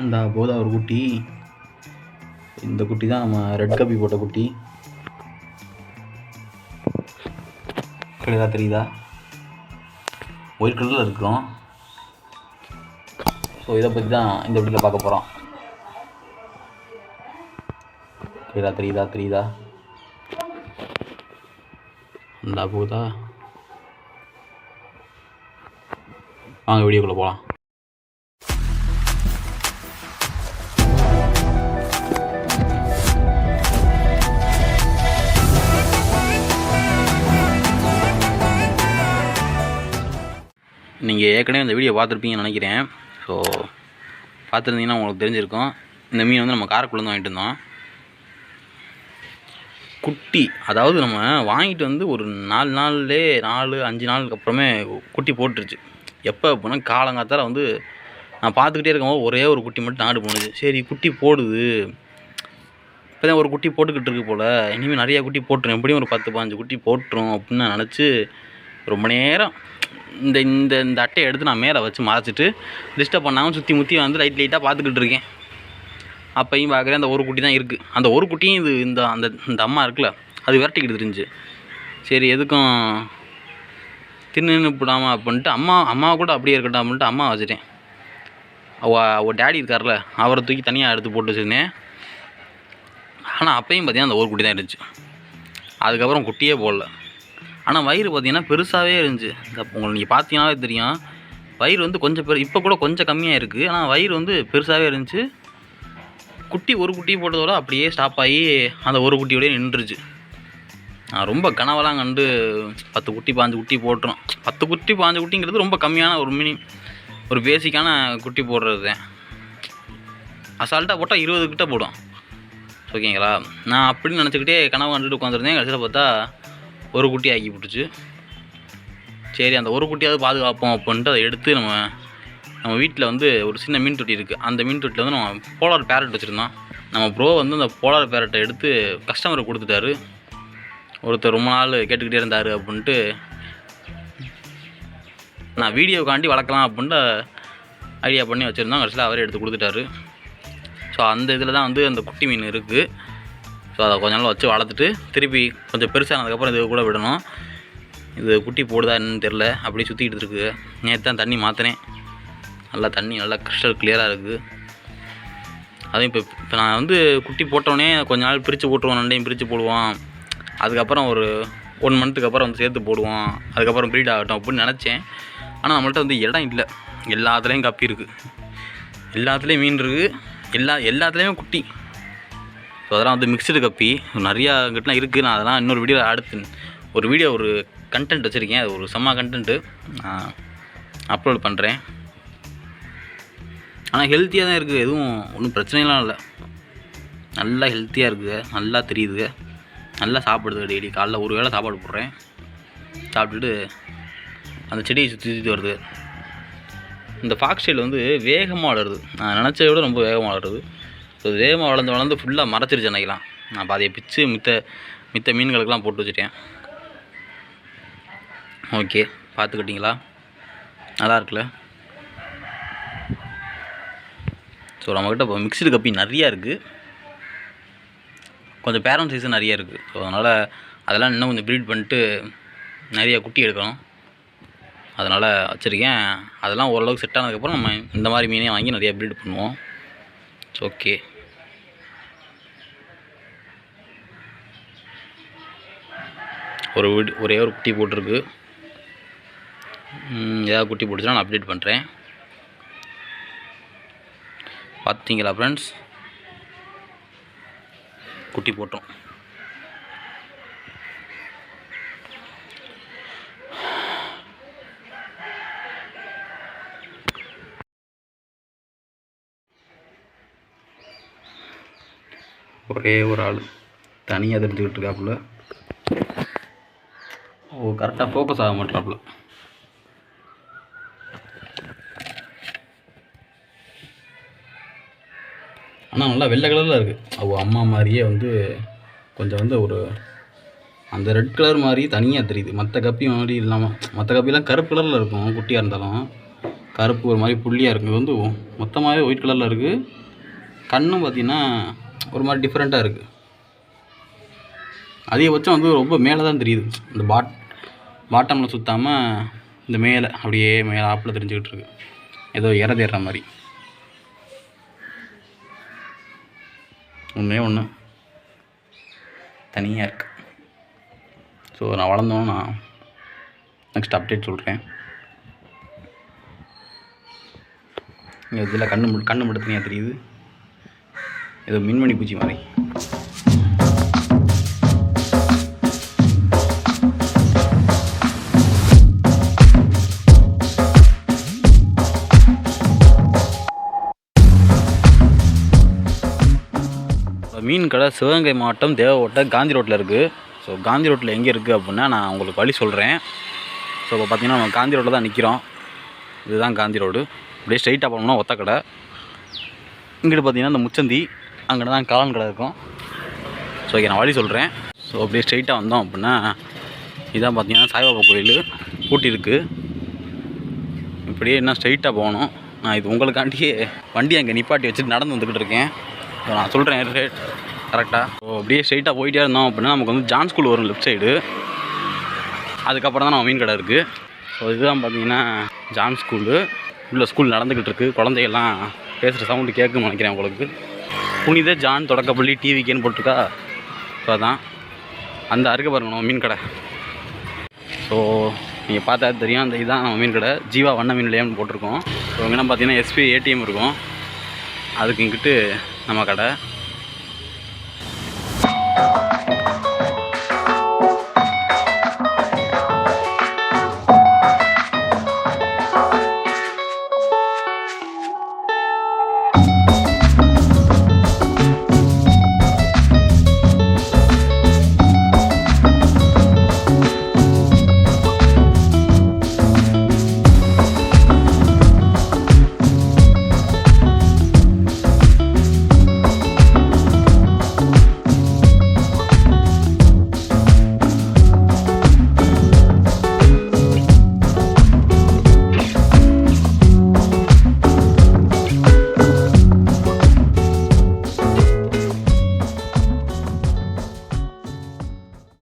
இந்த போதா ஒரு குட்டி. இந்த குட்டி தான் நம்ம ரெட் கப்பி போட்ட குட்டி. தெரியுதா? ஒயிட் கலரில் இருக்கும். ஸோ இதை பற்றி தான் இந்த வீடியோவில் பார்க்க போகிறோம். தெரியுதா? அந்த போதா. வாங்க வீடியோக்குள்ளே போகலாம். நீங்கள் ஏற்கனவே இந்த வீடியோ பார்த்துருப்பீங்கன்னு நினைக்கிறேன். ஸோ பார்த்துருந்தீங்கன்னா உங்களுக்கு தெரிஞ்சிருக்கும். இந்த மீன் வந்து நம்ம காரைக்குடிலேருந்து வாங்கிட்டு இருந்தோம். குட்டி, அதாவது நம்ம வாங்கிட்டு வந்து ஒரு 4-5 நாளுக்கு அப்புறமே குட்டி போட்டுருச்சு. எப்போ அப்படின்னா காலங்காத்தால் வந்து நான் பார்த்துக்கிட்டே இருக்கும்போது ஒரே ஒரு குட்டி மட்டும் நாடு போணுச்சு. சரி குட்டி போடுது, இப்போ தான் ஒரு குட்டி போட்டுக்கிட்டு இருக்கு போல், இனிமேல் நிறையா குட்டி போட்டுரும், எப்படியும் ஒரு 10-15 குட்டி போட்டுரும் அப்படின்னு நான் நினச்சி ரொம்ப நேரம் இந்த இந்த இந்த அட்டையை எடுத்து நான் மேலே வச்சு மறைச்சிட்டு டிஸ்டர்ப் பண்ணாமல் சுற்றி முற்றி வந்து லைட்டாக பார்த்துக்கிட்டு இருக்கேன். அப்பையும் பார்க்குறேன் அந்த ஒரு குட்டி தான் இருக்குது. அந்த ஒரு குட்டியும் இது இந்த அந்த இந்த அம்மா இருக்குல்ல, அது விரட்டிக்கிட்டு தெரிஞ்சு. சரி எதுக்கும் தின்னு போடாமல் அப்படின்ட்டு அம்மாவை கூட அப்படியே இருக்கட்டும் அப்படின்ட்டு அம்மா வச்சுட்டேன். அவள் டேடி இருக்கார்ல, அவரை தூக்கி தனியாக எடுத்து போட்டு வச்சுருந்தேன். ஆனால் அப்பையும் பார்த்தீங்கன்னா அந்த ஒரு குட்டி தான் இருந்துச்சு. அதுக்கப்புறம் குட்டியே போடல. ஆனால் வயிறு பார்த்தீங்கன்னா பெருசாகவே இருந்துச்சு. உங்களுக்கு நீங்கள் பார்த்தீங்கன்னாவே தெரியும், வயிறு வந்து கொஞ்சம் இப்போ கூட கொஞ்சம் கம்மியாக இருக்குது. ஆனால் வயிறு வந்து பெருசாகவே இருந்துச்சு. ஒரு குட்டி போட்டதோட அப்படியே ஸ்டாப் ஆகி அந்த ஒரு குட்டியோடய நின்றுச்சு. நான் ரொம்ப கனவெல்லாம் கண்டு 10 குட்டி 15 குட்டி போட்டுரும். 10 குட்டி 15 குட்டிங்கிறது ரொம்ப கம்மியான ஒரு பேசிக்கான குட்டி போடுறது தான். அசால்ட்டாக போட்டால் 20 கிட்ட போடும். ஓகேங்களா? நான் அப்படின்னு நினச்சிக்கிட்டே கனவு கண்டுட்டு உட்காந்துருந்தேன். கடைசியில் பார்த்தா ஒரு குட்டி ஆக்கி போட்டுச்சு. சரி அந்த ஒரு குட்டியாவது பாதுகாப்போம் அப்படின்ட்டு அதை எடுத்து நம்ம வீட்டில் வந்து ஒரு சின்ன மீன் தொட்டி இருக்குது. அந்த மீன் தொட்டியில் வந்து நம்ம போலார் பேரட் வச்சுருந்தோம். நம்ம ப்ரோ வந்து அந்த போலார் பேரட்டை எடுத்து கஸ்டமருக்கு கொடுத்துட்டாரு. ஒருத்தர் ரொம்ப நாள் கேட்டுக்கிட்டே இருந்தார் அப்படின்ட்டு நான் வீடியோக்காண்டி வளர்க்கலாம் அப்படின்ட்டு ஐடியா பண்ணி வச்சுருந்தோம். கடைசியில் அவரே எடுத்து கொடுத்துட்டாரு. ஸோ அந்த இதில் தான் வந்து அந்த குட்டி மீன் இருக்குது. ஸோ அதை கொஞ்ச நாள் வச்சு வளர்த்துட்டு திருப்பி கொஞ்சம் பெருசானதுக்கப்புறம் இது கூட விடணும். இது குட்டி போடுதா என்னன்னு தெரில, அப்படியே சுற்றிக்கிட்டு இருக்குது. நேற்று தான் தண்ணி மாற்றினேன். தண்ணி நல்லா கிறிஸ்டல் கிளியராக இருக்குது. அதுவும் இப்போ நான் வந்து குட்டி போட்டோடனே கொஞ்ச நாள் பிரித்து போட்டுருவோம், ரெண்டையும் பிரித்து போடுவோம். அதுக்கப்புறம் ஒரு 1 மந்த்துக்கு அப்புறம் வந்து சேர்த்து போடுவோம், அதுக்கப்புறம் ப்ரீட் ஆகட்டும் அப்படின்னு நினச்சேன். ஆனால் நம்மள்ட்ட வந்து இடம் இல்லை. எல்லாத்துலேயும் கப்பி இருக்குது, எல்லாத்துலேயும் மீன் இருக்குது, எல்லாத்துலேயுமே குட்டி. ஸோ அதெல்லாம் வந்து மிக்சடு கப்பி நிறையா கிட்டலாம் இருக்குது. நான் அதெல்லாம் இன்னொரு வீடியோ ஒரு கண்டென்ட் வச்சுருக்கேன். அது ஒரு செம்ம கண்டென்ட்டு அப்லோட் பண்ணுறேன். ஆனால் ஹெல்த்தியாக தான் இருக்குது, எதுவும் ஒன்றும் பிரச்சனைலாம் இல்லை. நல்லா ஹெல்த்தியாக இருக்குது, நல்லா தெரியுதுங்க, நல்லா சாப்பிடுது. டெய்லி காலைல ஒரு வேளை சாப்பாடு போடுறேன், சாப்பிட்டுட்டு அந்த செடியை சுற்றி வருது. இந்த ஃபாக்ஸ் டெயில் வந்து வேகமாக வளருது. நான் நினச்சதை விட ரொம்ப வேகமாக வளருது. ஸோ வேகமாக வளர்ந்து ஃபுல்லாக மறைச்சிருச்சு நினைக்கலாம். நான் பாதியை பிச்சு மித்த மீன்களுக்கெல்லாம் போட்டு வச்சுட்டேன். ஓகே, பார்த்துக்கிட்டிங்களா? நல்லா இருக்குல்ல? ஸோ நம்மக்கிட்ட இப்போ மிக்சடு கப்பி நிறையா இருக்குது, கொஞ்சம் பேரண்ட் சைஸும் நிறையா இருக்குது. ஸோ அதனால் அதெல்லாம் இன்னும் கொஞ்சம் ப்ரீட் பண்ணிட்டு நிறையா குட்டி எடுக்கணும். அதனால் வச்சுருக்கேன். அதெல்லாம் ஓரளவுக்கு செட் ஆனதுக்கப்புறம் நம்ம இந்த மாதிரி மீனே வாங்கி நிறையா ப்ரீட் பண்ணுவோம். ஓகே, ஒரே ஒரு குட்டி போட்டிருக்கு. ஏதாவது குட்டி போட்டுச்சுன்னா நான் அப்டேட் பண்ணுறேன். பார்த்தீங்களா ஃப்ரெண்ட்ஸ், குட்டி போட்டோம். ஒரே ஒரு ஆள் தனியாக தெரிஞ்சுக்கிட்டு இருக்காப்புல. கரெக்டாக ஃபோக்கஸ் ஆக மாட்டாப்புல. ஆனால் நல்லா வெள்ளை கலரில் இருக்குது. அவள் அம்மா மாதிரியே வந்து கொஞ்சம் வந்து ஒரு அந்த ரெட் கலர் மாதிரி தனியாக தெரியுது. மற்ற கப்பி மாதிரி இல்லாமல், மற்ற கப்பிலாம் கருப்பு கலரில் இருக்கும் குட்டியாக இருந்தாலும், கருப்பு ஒரு மாதிரி புள்ளியாக இருக்குது. இது வந்து மொத்தமாகவே ஒயிட் கலரில் இருக்குது. கண்ணும் பார்த்திங்கன்னா ஒரு மாதிரி டிஃப்ரெண்ட்டாக இருக்குது. அதிகபட்சம் வந்து ரொம்ப மேலே தான் தெரியுது. இந்த பாட்டமில் சுற்றாமல் இந்த மேலே அப்படியே மேலே ஆப்பில் தெரிஞ்சுக்கிட்டு இருக்கு. ஏதோ தேடுற மாதிரி. ஒன்று தனியாக இருக்குது. ஸோ நான் வளர்ந்தோன்னு நான் நெக்ஸ்ட் அப்டேட் சொல்கிறேன். இதில் கண்ணு மட்டும் தனியாக தெரியுது. ஏதோ மின்மணி பூச்சி மாதிரி. மீன் கடை சிவகங்கை மாவட்டம் தேவகோட்டை காந்தி ரோட்டில் இருக்குது. ஸோ காந்தி ரோட்டில் எங்கே இருக்குது அப்படின்னா நான் உங்களுக்கு வழி சொல்கிறேன். ஸோ இப்போ பார்த்திங்கன்னா நம்ம காந்தி ரோட்டில் தான் நிற்கிறோம். இதுதான் காந்தி ரோடு. அப்படியே ஸ்ட்ரைட்டாக போனோம்னா ஒத்த கடை. இங்கிட்டு பார்த்திங்கன்னா இந்த முச்சந்தி, அங்கே தான் காளான் கடை இருக்கும். ஸோ இங்கே நான் வழி சொல்கிறேன். ஸோ அப்படியே ஸ்ட்ரைட்டாக வந்தோம் அப்படின்னா இதான் பார்த்திங்கன்னா சாய்பாபா கோயில் பூட்டி இருக்குது. இப்படியே என்ன ஸ்ட்ரைட்டாக போகணும். நான் இது உங்களுக்காண்டியே வண்டி அங்கே நிப்பாட்டி வச்சுட்டு நடந்து வந்துக்கிட்டு இருக்கேன். ஸோ நான் சொல்கிறேன் ரேட் கரெக்டாக. ஸோ அப்படியே ஸ்ட்ரைட்டாக போயிட்டே இருந்தோம் அப்படின்னா நமக்கு வந்து ஜான் ஸ்கூல் வரும் லெஃப்ட் சைடு. அதுக்கப்புறம் தான் நம்ம மீன் கடை இருக்குது. ஸோ இதுதான் பார்த்தீங்கன்னா ஜான் ஸ்கூலு. உள்ள ஸ்கூல் நடந்துக்கிட்டு இருக்குது. குழந்தைகள்லாம் பேசுகிற சவுண்டு கேட்குன்னு நினைக்கிறேன் உங்களுக்கு. புனித ஜான் தொடக்கப்பள்ளி டிவிக்கேன்னு போட்டிருக்கா. ஸோ அதான் அந்த அருகே பாருங்க நம்ம மீன் கடை. ஸோ நீங்கள் பார்த்தா தெரியும், அந்த இதுதான் நம்ம மீன் கடை. ஜீவா வண்ண மீன் நிலையம்னு போட்டிருக்கோம். ஸோ இங்கே பார்த்தீங்கன்னா எஸ்பிஐ ஏடிஎம் இருக்கும். அதுக்கு இங்கிட்டு நம்ம கடை.